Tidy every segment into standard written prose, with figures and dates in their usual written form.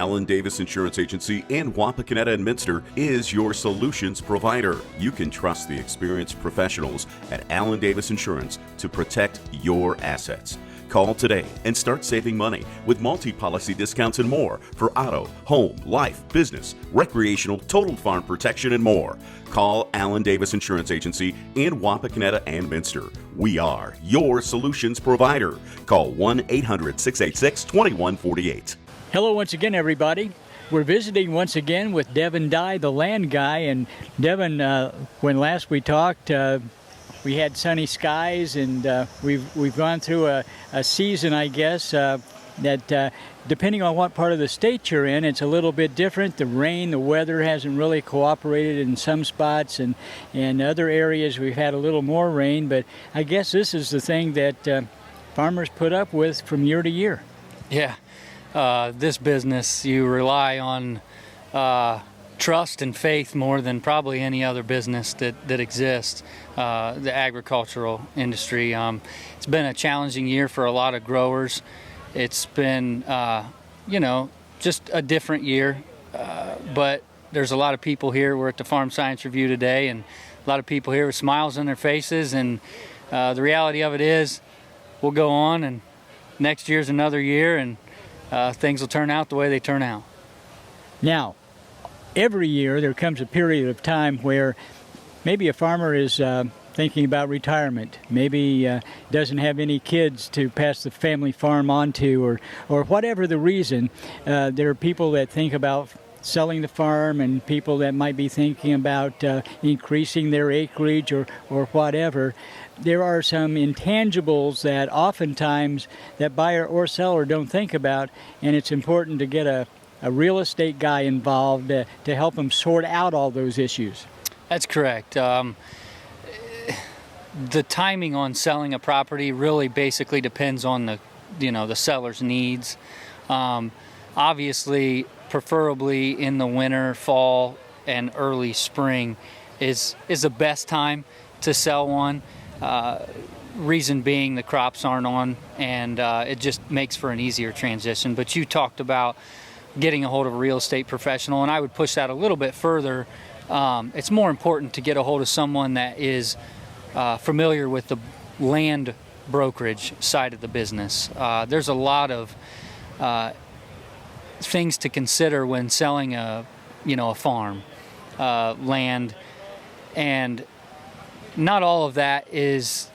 Allen Davis Insurance Agency in Wapakoneta and Minster is your solutions provider. You can trust the experienced professionals at Allen Davis Insurance to protect your assets. Call today and start saving money with multi-policy discounts and more for auto, home, life, business, recreational, total farm protection, and more. Call Allen Davis Insurance Agency in Wapakoneta and Minster. We are your solutions provider. Call 1-800-686-2148. Hello once again, everybody. We're visiting once again with Devin Dye, the land guy. And Devin, when last we talked, we had sunny skies, and we've gone through a season, I guess, that depending on what part of the state you're in, it's a little bit different. The rain, the weather hasn't really cooperated in some spots, and in other areas we've had a little more rain. But I guess this is the thing that farmers put up with from year to year. Yeah, this business, you rely on trust and faith more than probably any other business that exists, the agricultural industry. It's been a challenging year for a lot of growers. It's been, just a different year, but there's a lot of people here. We're at the Farm Science Review today, and a lot of people here with smiles on their faces, and the reality of it is we'll go on, and next year's another year, and things will turn out the way they turn out. Now, every year there comes a period of time where maybe a farmer is thinking about retirement, maybe doesn't have any kids to pass the family farm on to, or whatever the reason. There are people that think about selling the farm, and people that might be thinking about increasing their acreage or whatever. There are some intangibles that oftentimes that buyer or seller don't think about, and it's important to get a real estate guy involved to help them sort out all those issues. That's correct. The timing on selling a property really basically depends on the seller's needs. Obviously, preferably in the winter, fall, and early spring is the best time to sell one. Reason being the crops aren't on, and it just makes for an easier transition. But you talked about getting a hold of a real estate professional, and I would push that a little bit further. It's more important to get a hold of someone that is familiar with the land brokerage side of the business. There's a lot of things to consider when selling a farm, land, and not all of that is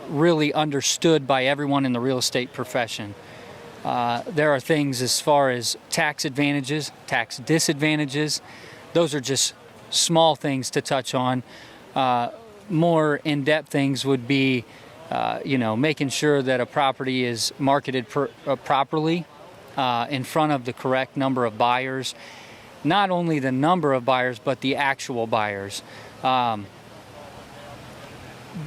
really understood by everyone in the real estate profession. There are things as far as tax advantages, tax disadvantages. Those are just small things to touch on. More in-depth things would be, making sure that a property is marketed properly in front of the correct number of buyers. Not only the number of buyers, but the actual buyers.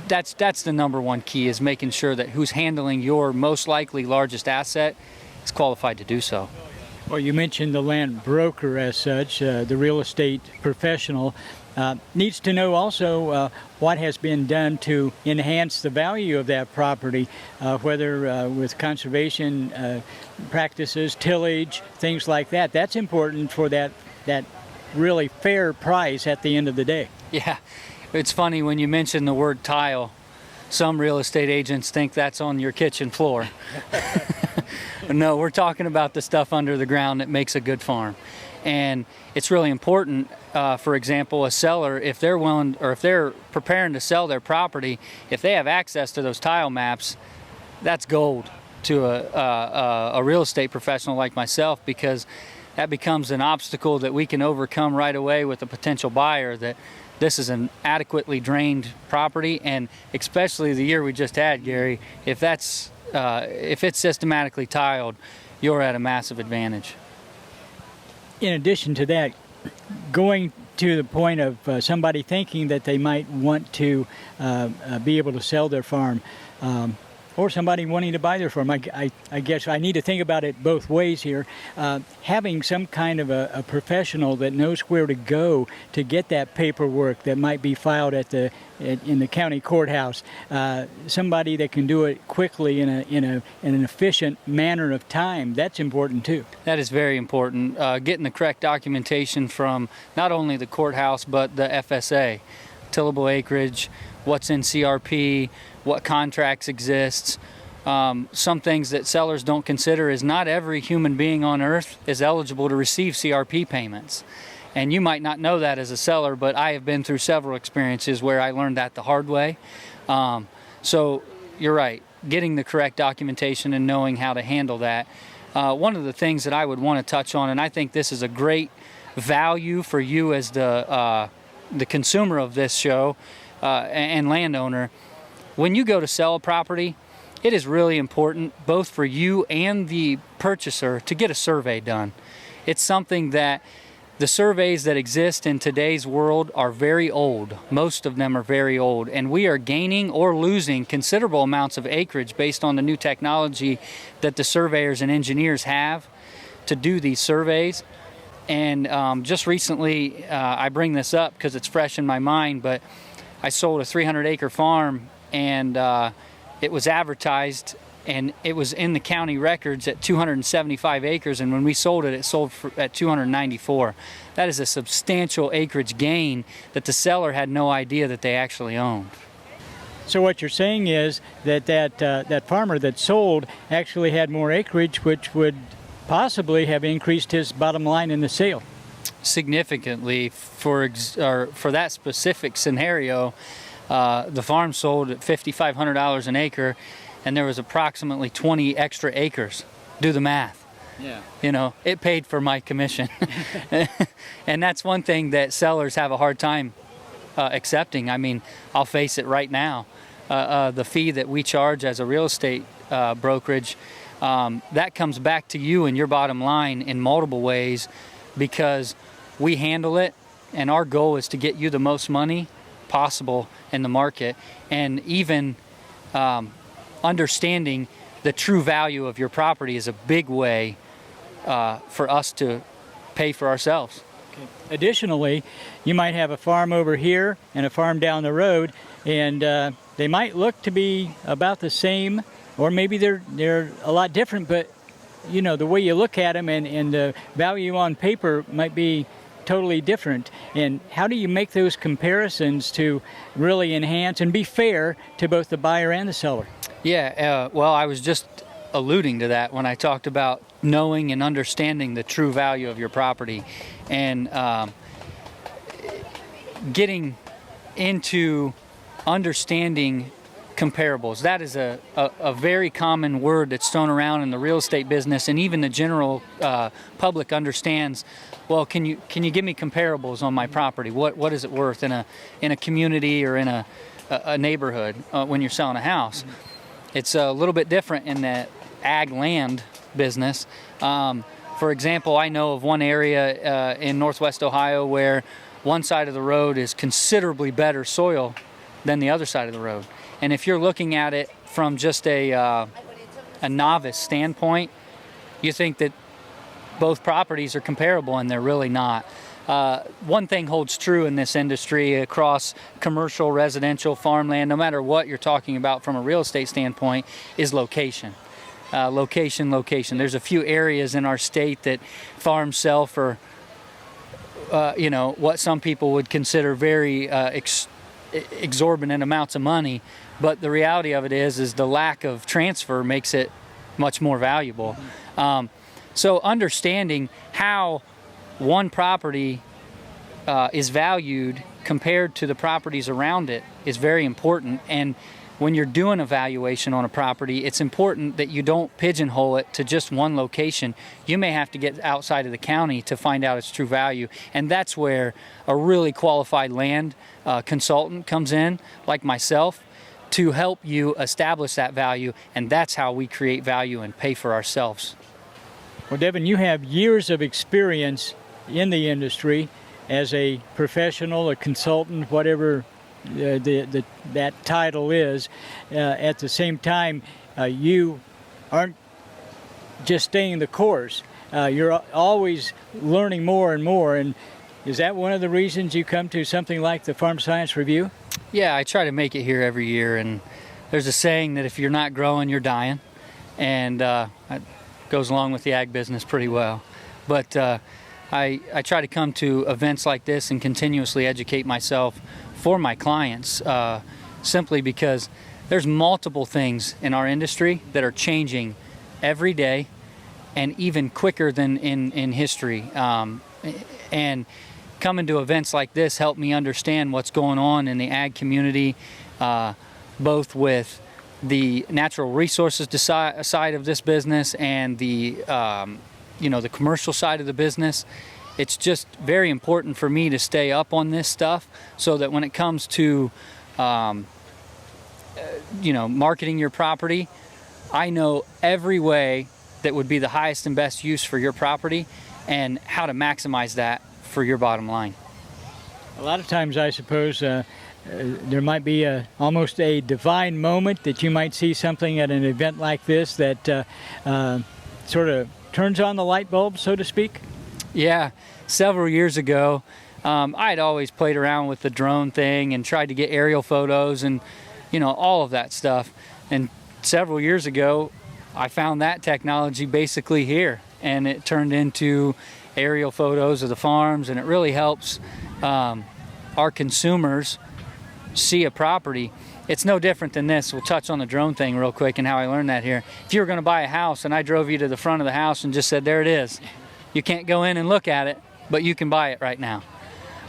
That's the number one key, is making sure that who's handling your most likely largest asset is qualified to do so. Well, you mentioned the land broker as such, the real estate professional needs to know also what has been done to enhance the value of that property, whether with conservation practices, tillage, things like that. That's important for that really fair price at the end of the day. Yeah. It's funny when you mention the word tile, some real estate agents think that's on your kitchen floor. No, we're talking about the stuff under the ground that makes a good farm. And it's really important, for example, a seller, if they're willing, or if they're preparing to sell their property, if they have access to those tile maps, that's gold to a real estate professional like myself, because that becomes an obstacle that we can overcome right away with a potential buyer, that this is an adequately drained property. And especially the year we just had, Gary, if it's systematically tiled, you're at a massive advantage. In addition to that, going to the point of somebody thinking that they might want to be able to sell their farm, or somebody wanting to buy their farm. I guess I need to think about it both ways here. Having some kind of a professional that knows where to go to get that paperwork that might be filed in the county courthouse, somebody that can do it quickly in an efficient manner of time, that's important too. That is very important. Getting the correct documentation from not only the courthouse but the FSA, tillable acreage, what's in CRP, what contracts exist. Some things that sellers don't consider is not every human being on earth is eligible to receive CRP payments. And you might not know that as a seller, but I have been through several experiences where I learned that the hard way. So you're right, getting the correct documentation and knowing how to handle that. One of the things that I would want to touch on, and I think this is a great value for you as the consumer of this show and landowner, when you go to sell a property, it is really important both for you and the purchaser to get a survey done. It's something that the surveys that exist in today's world are very old. Most of them are very old, and we are gaining or losing considerable amounts of acreage based on the new technology that the surveyors and engineers have to do these surveys. And just recently, I bring this up because it's fresh in my mind, but I sold a 300-acre farm, and it was advertised, and it was in the county records at 275 acres, and when we sold it, it sold at 294. That is a substantial acreage gain that the seller had no idea that they actually owned. So what you're saying is that farmer that sold actually had more acreage, which would possibly have increased his bottom line in the sale. Significantly. For that specific scenario, the farm sold at $5,500 an acre, and there was approximately 20 extra acres. Do the math. Yeah. You know, it paid for my commission. And that's one thing that sellers have a hard time accepting. I mean, I'll face it right now. The fee that we charge as a real estate brokerage, that comes back to you and your bottom line in multiple ways, because we handle it, and our goal is to get you the most money possible in the market, and even understanding the true value of your property is a big way for us to pay for ourselves. Okay. Additionally, you might have a farm over here and a farm down the road, and they might look to be about the same, or maybe they're a lot different, but you know, the way you look at them and the value on paper might be totally different. And how do you make those comparisons to really enhance and be fair to both the buyer and the seller? Yeah, well, I was just alluding to that when I talked about knowing and understanding the true value of your property, and getting into understanding comparables. That is a very common word that's thrown around in the real estate business, and even the general public understands. Well, can you give me comparables on my property? What is it worth in a community or in a neighborhood when you're selling a house? It's a little bit different in the ag land business. For example, I know of one area in Northwest Ohio where one side of the road is considerably better soil than the other side of the road. And if you're looking at it from just a novice standpoint, you think that both properties are comparable, and they're really not. One thing holds true in this industry across commercial, residential, farmland, no matter what you're talking about from a real estate standpoint, is location. Location. There's a few areas in our state that farms sell for, what some people would consider very exorbitant amounts of money. But the reality of it is the lack of transfer makes it much more valuable. So understanding how one property is valued compared to the properties around it is very important. And when you're doing a valuation on a property, it's important that you don't pigeonhole it to just one location. You may have to get outside of the county to find out its true value. And that's where a really qualified land consultant comes in, like myself, to help you establish that value. And that's how we create value and pay for ourselves. Well, Devin, you have years of experience in the industry as a professional, a consultant, whatever that title is. At the same time, you aren't just staying the course. You're always learning more and more. And is that one of the reasons you come to something like the Farm Science Review? Yeah, I try to make it here every year, and there's a saying that if you're not growing, you're dying, and that goes along with the ag business pretty well. But I try to come to events like this and continuously educate myself for my clients, simply because there's multiple things in our industry that are changing every day and even quicker than in history. And coming to events like this help me understand what's going on in the ag community, both with the natural resources side of this business and the the commercial side of the business. It's just very important for me to stay up on this stuff so that when it comes to marketing your property, I know every way that would be the highest and best use for your property and how to maximize that for your bottom line. A lot of times, I suppose, there might be almost a divine moment that you might see something at an event like this that sort of turns on the light bulb, so to speak? Yeah, several years ago, I had always played around with the drone thing and tried to get aerial photos and, all of that stuff. And several years ago, I found that technology basically here, and it turned into aerial photos of the farms, and it really helps our consumers see a property. It's no different than this. We'll touch on the drone thing real quick and how I learned that here. If you were going to buy a house and I drove you to the front of the house and just said, there it is, you can't go in and look at it, but you can buy it right now.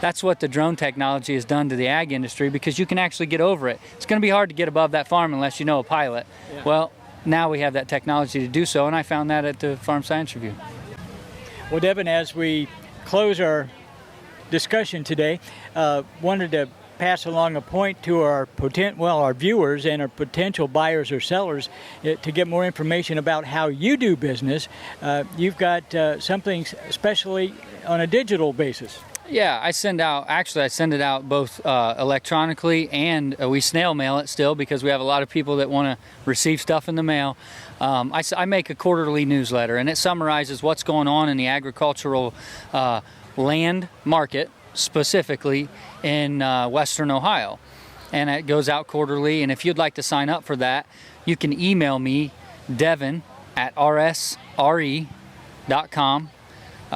That's what the drone technology has done to the ag industry, because you can actually get over it. It's going to be hard to get above that farm unless you know a pilot. Yeah. Well, now we have that technology to do so, and I found that at the Farm Science Review. Well, Devin, as we close our discussion today, wanted to pass along a point to our viewers and our potential buyers or sellers to get more information about how you do business. You've got something especially on a digital basis. Yeah, I send it out both electronically, and we snail mail it still because we have a lot of people that want to receive stuff in the mail. I make a quarterly newsletter, and it summarizes what's going on in the agricultural land market, specifically in Western Ohio. And it goes out quarterly, and if you'd like to sign up for that, you can email me, devin@rsre.com.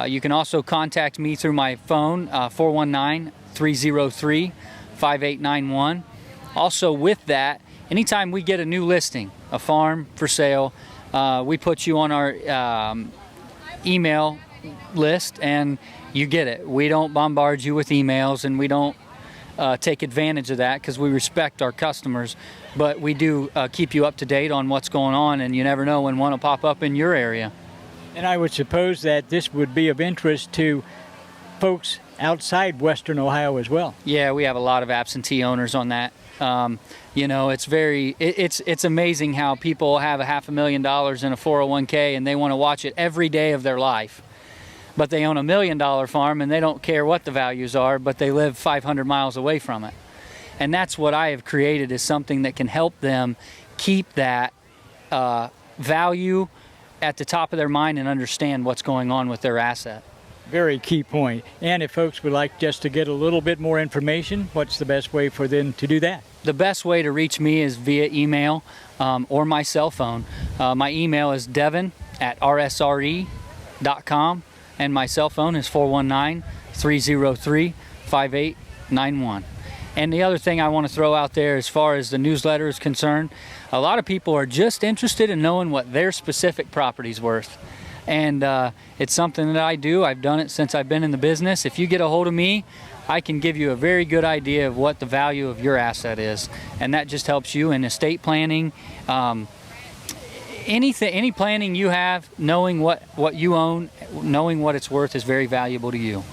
You can also contact me through my phone, 419-303-5891. Also with that, anytime we get a new listing, a farm for sale, we put you on our email list and you get it. We don't bombard you with emails, and we don't take advantage of that because we respect our customers, but we do keep you up to date on what's going on, and you never know when one will pop up in your area. And I would suppose that this would be of interest to folks outside Western Ohio as well. Yeah, we have a lot of absentee owners on that. It's amazing how people have $500,000 in a 401k and they want to watch it every day of their life. But they own $1 million farm and they don't care what the values are, but they live 500 miles away from it. And that's what I have created, is something that can help them keep that value at the top of their mind and understand what's going on with their asset. Very key point. And if folks would like just to get a little bit more information, what's the best way for them to do that? The best way to reach me is via email or my cell phone. My email is devin@rsre.com, and my cell phone is 419-303-5891. And the other thing I want to throw out there as far as the newsletter is concerned, a lot of people are just interested in knowing what their specific property's worth. And it's something that I do. I've done it since I've been in the business. If you get a hold of me, I can give you a very good idea of what the value of your asset is. And that just helps you in estate planning. Any planning you have, knowing what you own, knowing what it's worth is very valuable to you.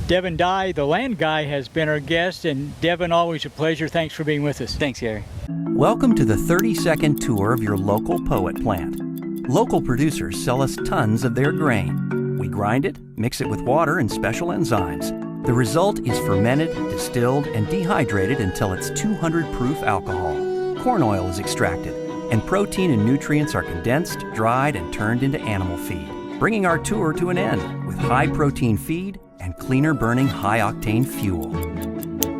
Devin Dye, the land guy, has been our guest. And Devin, always a pleasure. Thanks for being with us. Thanks, Gary. Welcome to the 30-second tour of your local poet plant. Local producers sell us tons of their grain. We grind it, mix it with water and special enzymes. The result is fermented, distilled, and dehydrated until it's 200 proof alcohol. Corn oil is extracted. and protein and nutrients are condensed, dried, and turned into animal feed, bringing our tour to an end with high-protein feed and cleaner-burning high-octane fuel.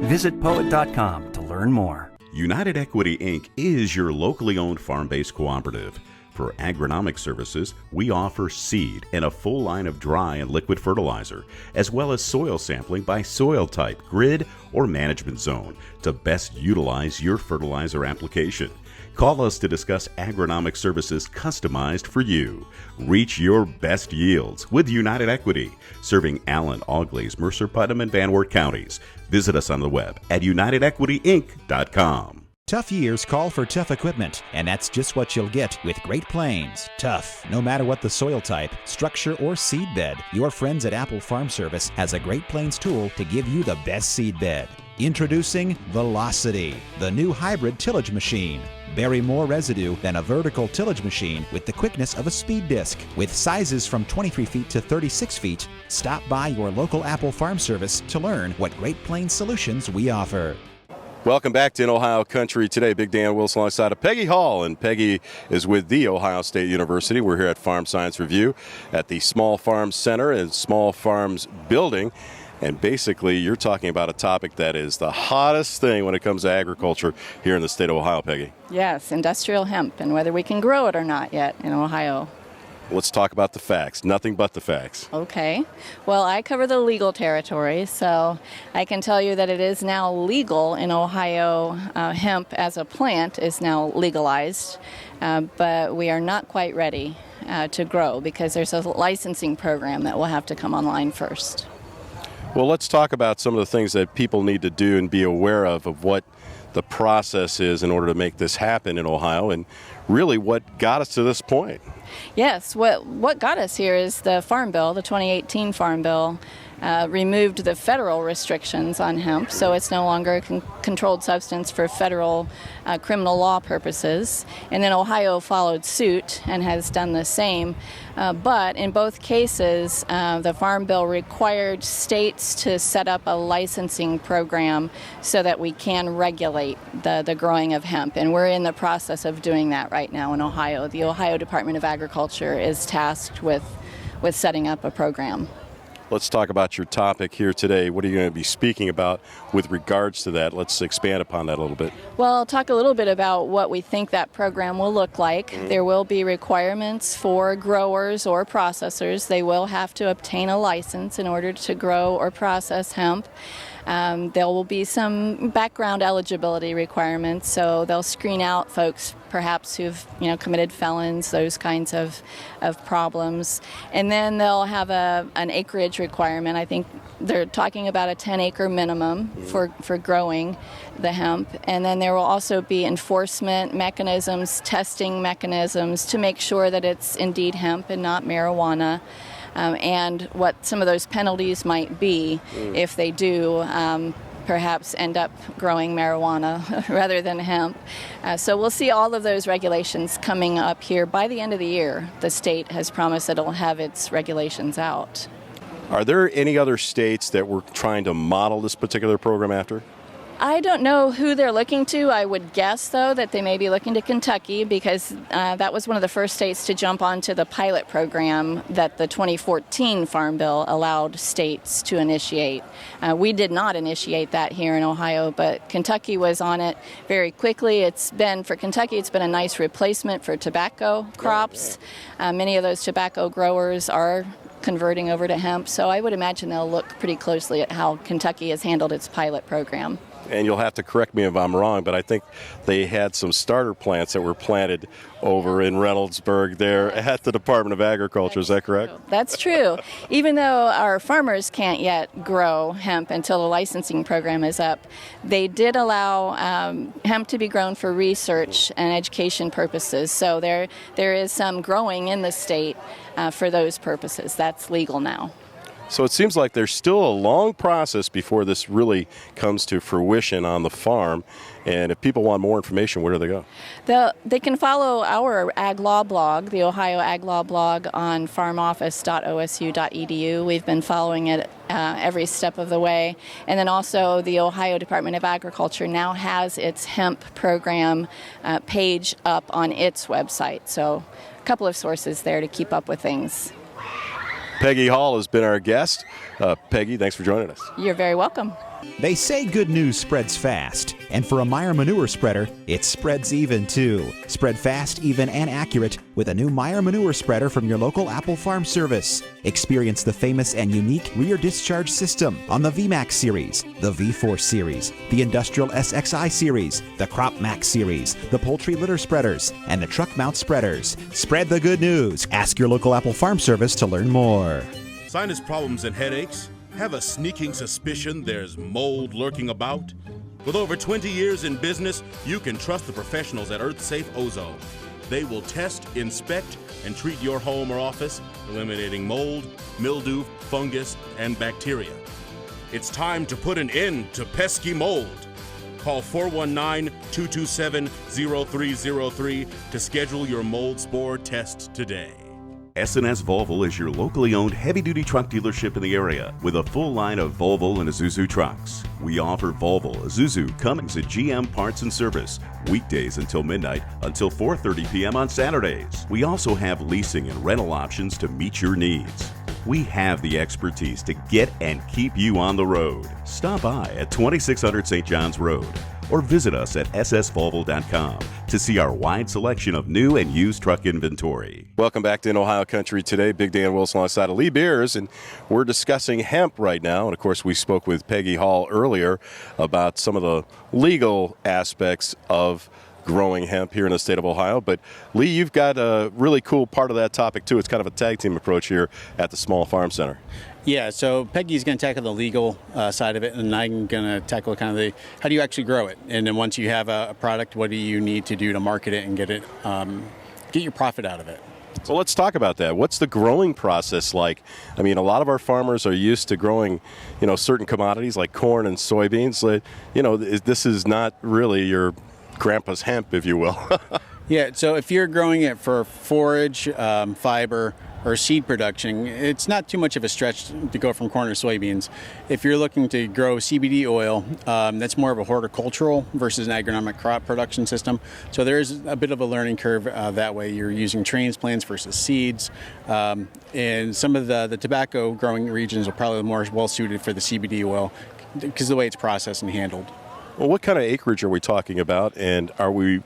Visit poet.com to learn more. United Equity Inc. is your locally owned farm-based cooperative. For agronomic services, we offer seed and a full line of dry and liquid fertilizer, as well as soil sampling by soil type, grid, or management zone to best utilize your fertilizer application. Call us to discuss agronomic services customized for you. Reach your best yields with United Equity, serving Allen, Auglaize, Mercer, Putnam, and Van Wert counties. Visit us on the web at unitedequityinc.com. Tough years call for tough equipment, and that's just what you'll get with Great Plains. Tough, no matter what the soil type, structure, or seed bed, your friends at Apple Farm Service has a Great Plains tool to give you the best seed bed. Introducing Velocity, the new hybrid tillage machine. Bury more residue than a vertical tillage machine with the quickness of a speed disc. With sizes from 23 feet to 36 feet, stop by your local Apple Farm Service to learn what Great Plains solutions we offer. Welcome back to In Ohio Country today. Big Dan Wilson alongside of Peggy Hall, and Peggy is with The Ohio State University. We're here at Farm Science Review at the Small Farms Center and Small Farms Building. And basically, you're talking about a topic that is the hottest thing when it comes to agriculture here in the state of Ohio, Peggy. Yes, industrial hemp, and whether we can grow it or not yet in Ohio. Let's talk about the facts. Nothing but the facts. Okay. Well, I cover the legal territory, so I can tell you that it is now legal in Ohio. Hemp as a plant is now legalized, but we are not quite ready to grow because there's a licensing program that will have to come online first. Well, let's talk about some of the things that people need to do and be aware of what the process is in order to make this happen in Ohio, and really what got us to this point. Yes, what got us here is the Farm Bill, the 2018 Farm Bill, removed the federal restrictions on hemp, so it's no longer a controlled substance for federal criminal law purposes. And then Ohio followed suit and has done the same. But in both cases, the Farm Bill required states to set up a licensing program so that we can regulate the growing of hemp. And we're in the process of doing that right now in Ohio. The Ohio Department of Agriculture is tasked with setting up a program. Let's talk about your topic here today. What are you going to be speaking about with regards to that? Let's expand upon that a little bit. Well, I'll talk a little bit about what we think that program will look like. There will be requirements for growers or processors. They will have to obtain a license in order to grow or process hemp. There will be some background eligibility requirements, so they'll screen out folks perhaps who've committed felons, those kinds of problems. And then they'll have an acreage requirement. I think they're talking about a 10-acre minimum for growing the hemp. And then there will also be enforcement mechanisms, testing mechanisms to make sure that it's indeed hemp and not marijuana. And what some of those penalties might be if they do perhaps end up growing marijuana rather than hemp. So we'll see all of those regulations coming up here by the end of the year. The state has promised that it'll have its regulations out. Are there any other states that we're trying to model this particular program after? I don't know who they're looking to. I would guess, though, that they may be looking to Kentucky because that was one of the first states to jump onto the pilot program that the 2014 Farm Bill allowed states to initiate. We did not initiate that here in Ohio, but Kentucky was on it very quickly. For Kentucky, it's been a nice replacement for tobacco crops. Many of those tobacco growers are converting over to hemp, so I would imagine they'll look pretty closely at how Kentucky has handled its pilot program. And you'll have to correct me if I'm wrong, but I think they had some starter plants that were planted over in Reynoldsburg there at the Department of Agriculture. Is that correct? That's true. Even though our farmers can't yet grow hemp until the licensing program is up, they did allow hemp to be grown for research and education purposes. So there is some growing in the state for those purposes. That's legal now. So it seems like there's still a long process before this really comes to fruition on the farm. And if people want more information, where do they go? They can follow our Ag Law blog, the Ohio Ag Law blog, on farmoffice.osu.edu. We've been following it every step of the way. And then also the Ohio Department of Agriculture now has its hemp program page up on its website. So a couple of sources there to keep up with things. Peggy Hall has been our guest. Peggy, thanks for joining us. You're very welcome. They say good news spreads fast, and for a Meyer manure spreader, it spreads even too. Spread fast, even, and accurate with a new Meyer manure spreader from your local Apple Farm Service. Experience the famous and unique rear discharge system on the VMAX series, the V4 series, the Industrial SXI series, the Crop Max series, the Poultry Litter Spreaders, and the Truck Mount Spreaders. Spread the good news. Ask your local Apple Farm Service to learn more. Sinus problems and headaches? Have a sneaking suspicion there's mold lurking about? With over 20 years in business, you can trust the professionals at EarthSafe Ozone. They will test, inspect, and treat your home or office, eliminating mold, mildew, fungus, and bacteria. It's time to put an end to pesky mold. Call 419-227-0303 to schedule your mold spore test today. S&S Volvo is your locally owned heavy-duty truck dealership in the area with a full line of Volvo and Isuzu trucks. We offer Volvo, Isuzu, Cummins, and GM parts and service weekdays until midnight until 4:30 p.m. on Saturdays. We also have leasing and rental options to meet your needs. We have the expertise to get and keep you on the road. Stop by at 2600 St. John's Road or visit us at ssvolvo.com to see our wide selection of new and used truck inventory. Welcome back to In Ohio Country today. Big Dan Wilson alongside of Lee Beers, and we're discussing hemp right now. And of course, we spoke with Peggy Hall earlier about some of the legal aspects of growing hemp here in the state of Ohio. But Lee, you've got a really cool part of that topic too. It's kind of a tag team approach here at the Small Farm Center. Yeah, so Peggy's going to tackle the legal side of it, and I'm going to tackle kind of the how do you actually grow it, and then once you have a product, what do you need to do to market it and get it, get your profit out of it. So let's talk about that. What's the growing process like? I mean, a lot of our farmers are used to growing, certain commodities like corn and soybeans. This is not really your grandpa's hemp, if you will. Yeah, so if you're growing it for forage, fiber, or seed production, it's not too much of a stretch to go from corn or soybeans. If you're looking to grow CBD oil, that's more of a horticultural versus an agronomic crop production system. So there's a bit of a learning curve that way. You're using transplants versus seeds. And some of the tobacco growing regions are probably more well suited for the CBD oil because of the way it's processed and handled. Well, what kind of acreage are we talking about, and are we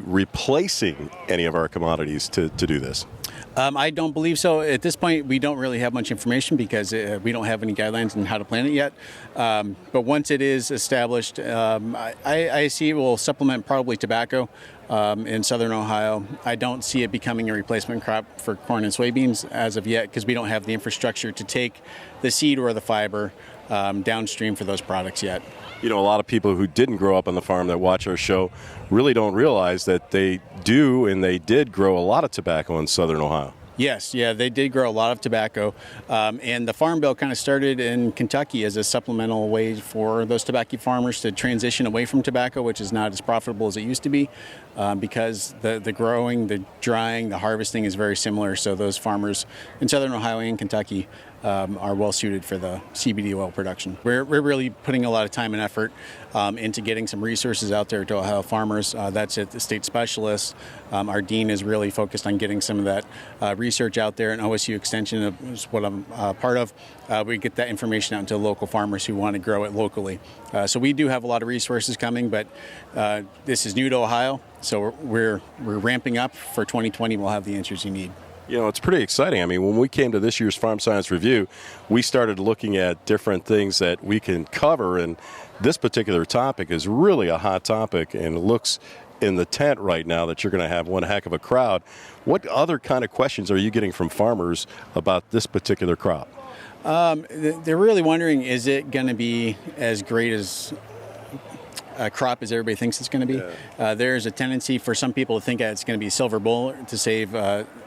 replacing any of our commodities to do this? I don't believe so. At this point, we don't really have much information because we don't have any guidelines on how to plant it yet. But once it is established, I see it will supplement probably tobacco in southern Ohio. I don't see it becoming a replacement crop for corn and soybeans as of yet because we don't have the infrastructure to take the seed or the fiber downstream for those products yet. A lot of people who didn't grow up on the farm that watch our show really don't realize that they do and they did grow a lot of tobacco in southern Ohio. Yes, yeah, they did grow a lot of tobacco. And the Farm Bill kind of started in Kentucky as a supplemental way for those tobacco farmers to transition away from tobacco, which is not as profitable as it used to be because the growing, the drying, the harvesting is very similar. So those farmers in southern Ohio and Kentucky are well suited for the CBD oil production. We're really putting a lot of time and effort into getting some resources out there to Ohio farmers. That's at the state specialists. Our dean is really focused on getting some of that research out there, and OSU Extension is what I'm part of. We get that information out to local farmers who want to grow it locally. So we do have a lot of resources coming, but this is new to Ohio, so we're ramping up. For 2020, we'll have the answers you need. It's pretty exciting. I mean, when we came to this year's Farm Science Review, we started looking at different things that we can cover, and this particular topic is really a hot topic, and it looks in the tent right now that you're going to have one heck of a crowd. What other kind of questions are you getting from farmers about this particular crop? They're really wondering, is it going to be as great as crop as everybody thinks it's going to be. There's a tendency for some people to think that it's going to be silver bullet to save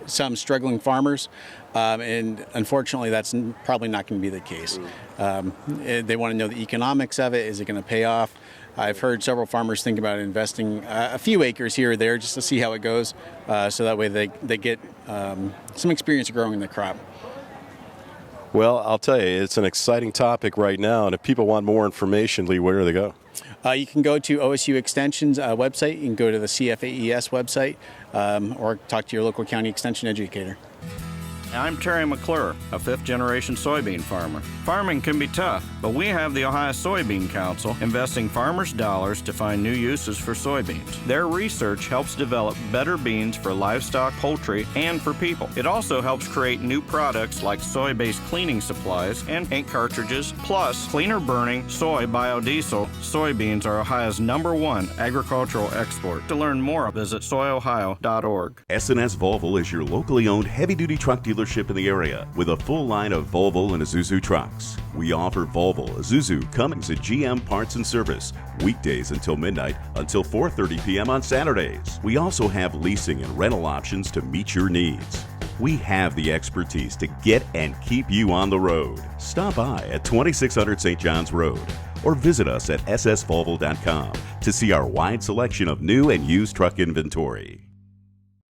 some struggling farmers, and unfortunately that's probably not going to be the case. They want to know the economics of it. Is it going to pay off? I've heard several farmers think about investing a few acres here or there just to see how it goes, so that way they get some experience growing the crop. Well, I'll tell you, it's an exciting topic right now, and if people want more information, Lee, where do they go? You can go to OSU Extension's website. You can go to the CFAES website, or talk to your local county extension educator. I'm Terry McClure, a fifth-generation soybean farmer. Farming can be tough, but we have the Ohio Soybean Council investing farmers' dollars to find new uses for soybeans. Their research helps develop better beans for livestock, poultry, and for people. It also helps create new products like soy-based cleaning supplies and paint cartridges, plus cleaner-burning soy biodiesel. Soybeans are Ohio's #1 agricultural export. To learn more, visit soyohio.org. S&S Volvo is your locally owned heavy-duty truck dealership in the area with a full line of Volvo and Isuzu trucks. We offer Volvo, Isuzu, Cummins, and GM parts and service weekdays until midnight until 4:30 p.m. on Saturdays. We also have leasing and rental options to meet your needs. We have the expertise to get and keep you on the road. Stop by at 2600 St. John's Road or visit us at ssvolvo.com to see our wide selection of new and used truck inventory.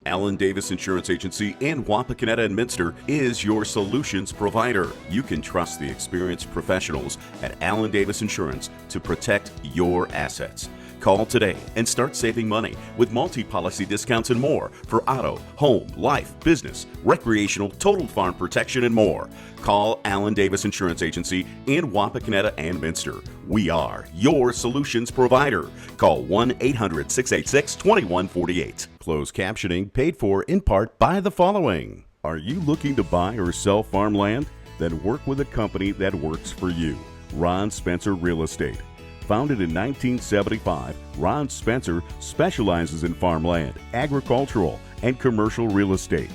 Allen Davis Insurance Agency and Wapakoneta and Minster is your solutions provider. You can trust the experienced professionals at Allen Davis Insurance to protect your assets. Call today and start saving money with multi-policy discounts and more for auto, home, life, business, recreational, total farm protection, and more. Call Allen Davis Insurance Agency in Wapakoneta and Minster. We are your solutions provider. Call 1-800-686-2148. Closed captioning paid for in part by the following. Are you looking to buy or sell farmland? Then work with a company that works for you. Ron Spencer Real Estate. Founded in 1975, Ron Spencer specializes in farmland, agricultural, and commercial real estate.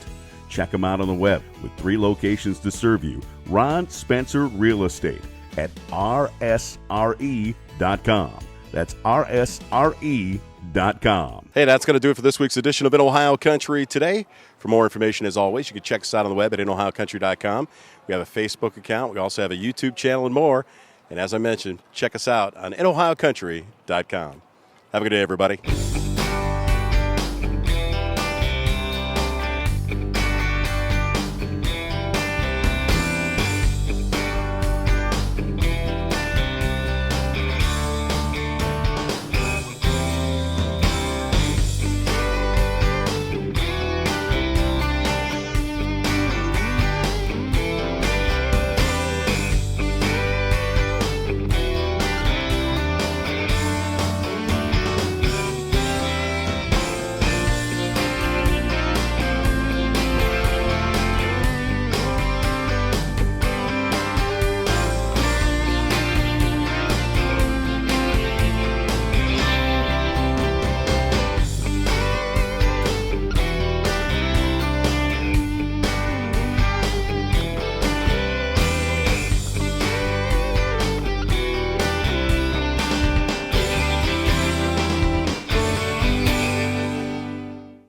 Check him out on the web with 3 locations to serve you. Ron Spencer Real Estate at rsre.com. That's rsre.com. Hey, that's going to do it for this week's edition of In Ohio Country Today. For more information, as always, you can check us out on the web at inohiocountry.com. We have a Facebook account. We also have a YouTube channel and more. And as I mentioned, check us out on inohiocountry.com. Have a good day, everybody.